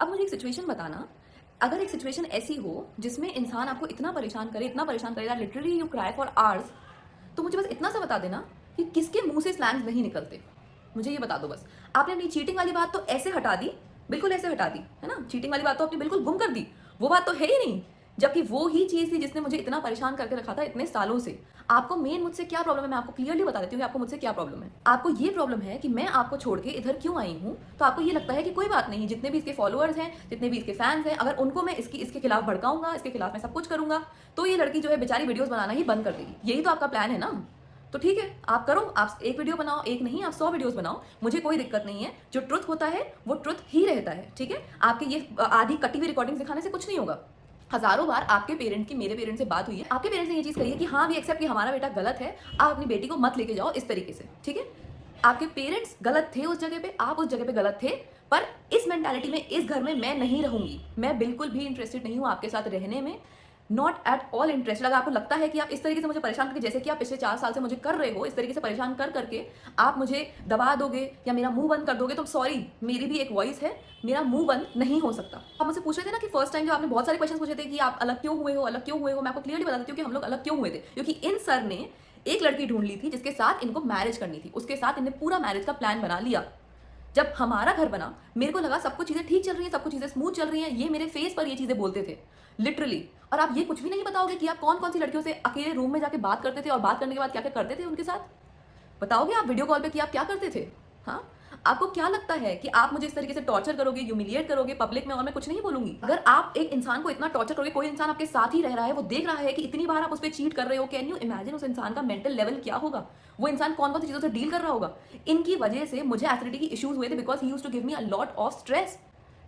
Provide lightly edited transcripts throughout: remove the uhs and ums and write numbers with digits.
अब मुझे एक सिचुएशन बताना, अगर एक सिचुएशन ऐसी हो जिसमें इंसान आपको इतना परेशान करे, इतना परेशान करे that literally you cry for hours, तो मुझे बस इतना सा बता देना कि किसके मुंह से स्लैंग्स नहीं निकलते। मुझे ये बता दो बस। आपने अपनी चीटिंग वाली बात तो ऐसे हटा दी, बिल्कुल ऐसे हटा दी, है ना? चीटिंग वाली बात तो आपने बिल्कुल गुम कर दी, वो बात तो है ही नहीं। जबकि वो ही चीज़ थी जिसने मुझे इतना परेशान करके रखा था इतने सालों से। आपको मेन मुझसे क्या प्रॉब्लम है, मैं आपको क्लियरली बता देती हूँ कि आपको मुझसे क्या प्रॉब्लम है। आपको ये प्रॉब्लम है कि मैं आपको छोड़ के इधर क्यों आई हूँ, तो आपको ये लगता है कि कोई बात नहीं, जितने भी इसके फॉलोअर्स हैं, जितने भी इसके फैंस हैं, अगर उनको मैं इसके खिलाफ भड़काऊंगा, इसके खिलाफ मैं सब कुछ करूंगा, तो ये लड़की जो है बेचारी वीडियोस बनाना ही बंद कर देगी। यही तो आपका प्लान है ना? तो ठीक है, आप करो, आप एक वीडियो बनाओ, एक नहीं आप 100 वीडियोस बनाओ, मुझे कोई दिक्कत नहीं है। जो ट्रुथ होता है वो ट्रुथ ही रहता है, ठीक है? आपके ये आधी कटी हुई रिकॉर्डिंग दिखाने से कुछ नहीं होगा। हजारों बार आपके पेरेंट की मेरे पेरेंट से बात हुई है, आपके पेरेंट्स ने ये चीज कही है कि हाँ वी एक्सेप्ट कि हमारा बेटा गलत है, आप अपनी बेटी को मत लेके जाओ इस तरीके से, ठीक है? आपके पेरेंट्स गलत थे उस जगह पे, आप उस जगह पे गलत थे, पर इस मेंटालिटी में इस घर में मैं नहीं रहूंगी। मैं बिल्कुल भी इंटरेस्टेड नहीं हूँ आपके साथ रहने में, नॉट एट ऑल इंटरेस्टेड। अगर आपको लगता है कि आप इस तरीके से मुझे परेशान करके, जैसे कि आप पिछले 4 साल से मुझे कर रहे हो, इस तरीके से परेशान कर करके आप मुझे दबा दोगे या मेरा मुंह बंद कर दोगे, तो सॉरी, मेरी भी एक वॉइस है, मेरा मुंह बंद नहीं हो सकता। आप मुझसे पूछ रहे थे ना कि फर्स्ट टाइम जो आपने बहुत सारे क्वेश्चन पूछे थे कि आप अलग क्यों हुए हो, अलग क्यों हुए हो, मैं आपको क्लियरली बता देती हूँ कि हम लोग अलग क्यों हुए थे। क्योंकि इन सर ने एक लड़की ढूंढ ली थी जिसके साथ इनको मैरिज करनी थी, उसके साथ इन्हें पूरा मैरिज का प्लान बना लिया। जब हमारा घर बना, मेरे को लगा सब कुछ चीजें ठीक चल रही हैं, सब कुछ चीजें स्मूथ चल रही हैं, ये मेरे फेस पर ये चीजें बोलते थे लिटरली। और आप ये कुछ भी नहीं बताओगे कि आप कौन कौन सी लड़कियों से अकेले रूम में जाके बात करते थे और बात करने के बाद क्या क्या करते थे उनके साथ। बताओगे आप वीडियो कॉल पे कि आप क्या करते थे? हाँ, आपको क्या लगता है कि आप मुझे इस तरीके से टॉर्चर करोगे, ह्यूमिलिएट करोगे पब्लिक में और मैं कुछ नहीं बोलूंगी? अगर आप एक इंसान को इतना टॉर्चर करोगे, कोई इंसान आपके साथ ही रह रहा है, वो देख रहा है कि इतनी बार आप उस पर चीट कर रहे हो, कैन यू इमेजिन उस इंसान का मेंटल लेवल क्या होगा? वो इंसान कौन कौन सी चीजों से डील कर रहा होगा? इनकी वजह से मुझे एसिडिटी की इश्यूज हुए थे because he used to give me a lot of stress.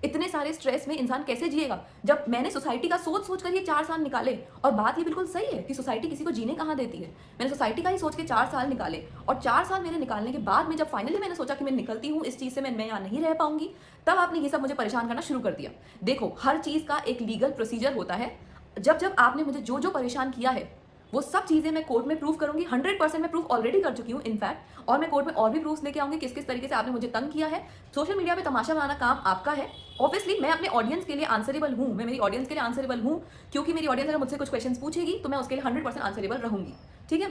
इतने सारे स्ट्रेस में इंसान कैसे जिएगा? जब मैंने सोसाइटी का सोच सोच कर ये 4 साल निकाले, और बात ये बिल्कुल सही है कि सोसाइटी किसी को जीने कहाँ देती है। मैंने सोसाइटी का ही सोच के 4 साल निकाले, और 4 साल मेरे निकालने के बाद में जब फाइनली मैंने सोचा कि मैं निकलती हूँ इस चीज़ से, मैं यहाँ नहीं रह पाऊंगी, तब आपने ये सब मुझे परेशान करना शुरू कर दिया। देखो, हर चीज़ का एक लीगल प्रोसीजर होता है। जब जब आपने मुझे जो जो परेशान किया है, वो सब चीजें मैं कोर्ट में प्रूव करूंगी। 100% मैं प्रूफ ऑलरेडी कर चुकी हूँ इनफैक्ट, और मैं कोर्ट में और भी प्रूफ लेके आऊंगी किस किस तरीके से आपने मुझे तंग किया है। सोशल मीडिया पे तमाशा बनाना काम आपका है। ऑब्वियसली मैं अपने ऑडियंस के लिए आंसरेबल हूँ, मैं मेरी ऑडियंस के लिए आंसरेबल हूँ, क्योंकि मेरी ऑडियंस अगर मुझसे कुछ क्वेश्चन पूछेगी तो मैं उसके लिए 100% आंसरेबल रहूंगी, ठीक है?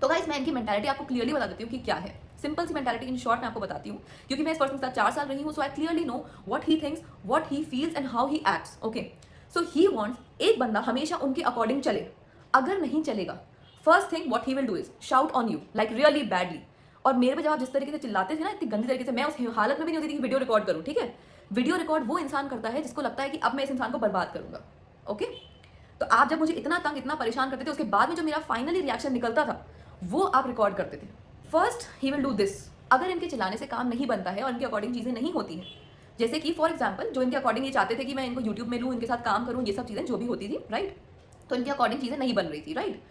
तो गाइस, मैं इनकी मेंटालिटी आपको क्लियरली बता देती हूँ कि क्या है। सिंपल सी मेंटालिटी इन शॉर्ट मैं आपको बताती हूँ, क्योंकि मैं इस पर्सन के साथ 4 साल रही हूँ, so I clearly know what he thinks, what he feels and how he acts. Okay, so he wants एक बंदा हमेशा उनके अकॉर्डिंग चले। अगर नहीं चलेगा, first thing what he will do is shout on you like really badly. और मेरे पे जब आप जिस तरीके से चिल्लाते थे ना, इतनी गंदी तरीके से, मैं उस हालत में भी नहीं होती थी कि वीडियो रिकॉर्ड करूँ, ठीक है? वीडियो रिकॉर्ड वो इंसान करता है जिसको लगता है कि अब मैं इस इंसान को बर्बाद करूंगा। ओके, तो आप जब मुझे इतना तंग, इतना परेशान करते थे, उसके बाद में जो मेरा फाइनली रिएक्शन निकलता था वो आप रिकॉर्ड करते थे। First he will do this. अगर इनके चिल्लाने से काम नहीं बनता है और इनके अकॉर्डिंग चीजें नहीं होती हैं, जैसे कि फॉर एग्जाम्पल जो इनके अकॉर्डिंग ये चाहते थे कि मैं इनको यूट्यूब में लूँ, इनके साथ काम करूँ, ये सब चीजें जो भी होती थी, राइट? तो इनके अकॉर्डिंग चीजें नहीं बन रही थी, राइट?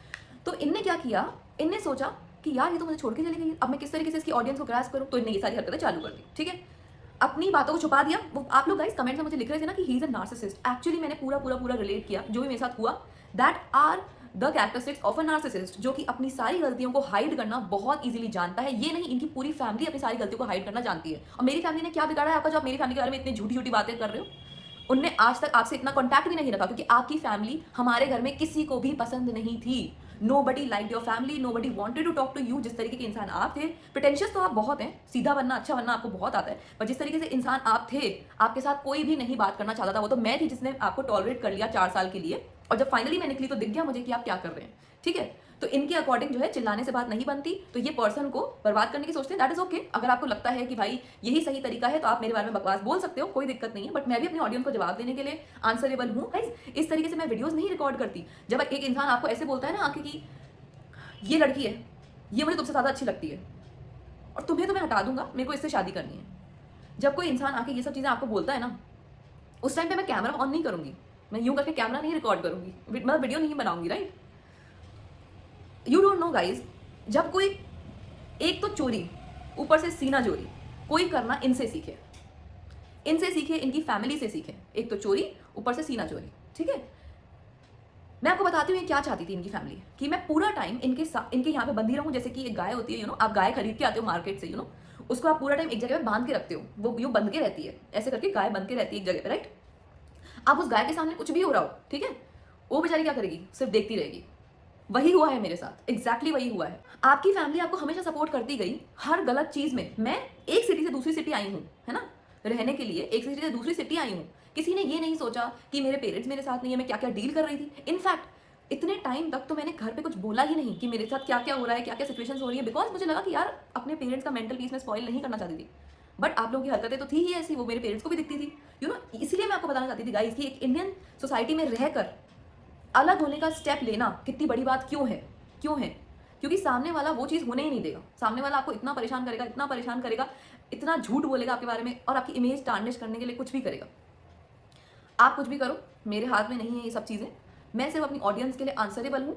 तो इनने क्या किया, इनने सोचा कि यार ये तो मुझे छोड़ के चली गई, अब मैं किस तरीके से इसकी ऑडियंस को ग्रास्प करूं, तो इनने ये सारी हरकतें चालू कर दी, ठीक है? अपनी बातों को छुपा दिया। वो आप लोग गाइस कमेंट में मुझे लिख रहे थे ना कि he is a narcissist. Actually मैंने पूरा पूरा पूरा रिलेट किया जो भी मेरे साथ हुआ। That are the characteristics of a narcissist, जो कि अपनी सारी गलतियों को हाइड करना बहुत इजीली जानता है। ये नहीं, इनकी पूरी फैमिली अपनी सारी गलतियों को हाइड करना जानती है। और मेरी फैमिली ने क्या बिगाड़ा है आपका, जो आप मेरी फैमिली के बारे में इतनी झूठी झूठी बातें कर रहे हो? उनने आज तक आपसे इतना कॉन्टैक्ट भी नहीं रखा, क्योंकि आपकी फैमिली हमारे घर में किसी को भी पसंद नहीं थी। Nobody liked your family, nobody wanted to talk to you। जिस तरीके के इंसान आप थे, प्रिटेंशियस तो आप बहुत हैं, सीधा बनना, अच्छा बनना आपको बहुत आता है, पर जिस तरीके से इंसान आप थे, आपके साथ कोई भी नहीं बात करना चाहता था। वो तो मैं थी जिसने आपको टॉलरेट कर लिया 4 साल के लिए, और जब फाइनली मैं निकली तो दिख गया मुझे कि आप क्या कर रहे हैं, ठीक है? तो इनके अकॉर्डिंग जो है चिल्लाने से बात नहीं बनती, तो ये पर्सन को बर्बाद करने की सोचते हैं। That is okay. अगर आपको लगता है कि भाई यही सही तरीका है तो आप मेरे बारे में बकवास बोल सकते हो, कोई दिक्कत नहीं है, बट मैं भी अपने ऑडियंस को जवाब देने के लिए आंसरेबल हूँ। इस तरीके से मैं वीडियोस नहीं रिकॉर्ड करती। जब एक इंसान आपको ऐसे बोलता है ना आके कि ये लड़की है, ये मुझे तुमसे ज़्यादा अच्छी लगती है और तुम्हें तो मैं हटा दूंगा, मेरे को इससे शादी करनी है, जब कोई इंसान आके ये सब चीज़ें आपको बोलता है ना, उस टाइम पे मैं कैमरा ऑन नहीं करूंगी, मैं यूं करके कैमरा नहीं रिकॉर्ड करूंगी, मतलब वीडियो नहीं बनाऊंगी, right? You don't know guys, जब कोई एक तो चोरी, ऊपर से सीना चोरी कोई करना इनसे सीखे, इनसे सीखे, इनकी फैमिली से सीखे। एक तो चोरी, ऊपर से सीना चोरी, ठीक है? मैं आपको बताती हूँ ये क्या चाहती थी इनकी फैमिली, कि मैं पूरा टाइम इनके यहाँ पे बंधी रहूं, जैसे कि एक गाय होती है, आप गाय खरीद के आते हो मार्केट से, उसको आप पूरा टाइम एक जगह पे बांध के रखते हो, वो यूं बंध के रहती है, ऐसे करके गाय बंध के रहती है एक जगह पे, राइट? आप उस गाय के सामने कुछ भी हो रहा हो, ठीक है, वो बेचारी क्या करेगी? सिर्फ देखती रहेगी। वही हुआ है मेरे साथ, एग्जैक्टली वही हुआ है। आपकी फैमिली आपको हमेशा सपोर्ट करती गई हर गलत चीज में। मैं एक सिटी से दूसरी सिटी आई हूँ, है ना, रहने के लिए एक सिटी से दूसरी सिटी आई हूँ। किसी ने ये नहीं सोचा कि मेरे पेरेंट्स मेरे साथ नहीं है, मैं क्या क्या डील कर रही थी। इनफैक्ट इतने टाइम तक तो मैंने घर पे कुछ बोला ही नहीं कि मेरे साथ क्या क्या हो रहा है, क्या क्या सिचुएशंस हो रही है, बिकॉज मुझे लगा कि यार अपने पेरेंट्स का मेंटल पीस में स्पॉइल नहीं करना चाहती थी। बट आप लोगों की हरकतें तो थी ही ऐसी, वो मेरे पेरेंट्स को भी दिखती थी, यू नो। इसीलिए मैं आपको बताना चाहती थी गाइस कि एक इंडियन सोसाइटी में रहकर अलग होने का स्टेप लेना कितनी बड़ी बात क्यों है, क्यों है? क्योंकि सामने वाला वो चीज़ होने ही नहीं देगा। सामने वाला आपको इतना परेशान करेगा, इतना परेशान करेगा, इतना झूठ बोलेगा आपके बारे में, और आपकी इमेज टार्निश करने के लिए कुछ भी करेगा। आप कुछ भी करो, मेरे हाथ में नहीं है ये सब चीज़ें। मैं सिर्फ अपनी ऑडियंस के लिए आंसरेबल हूँ।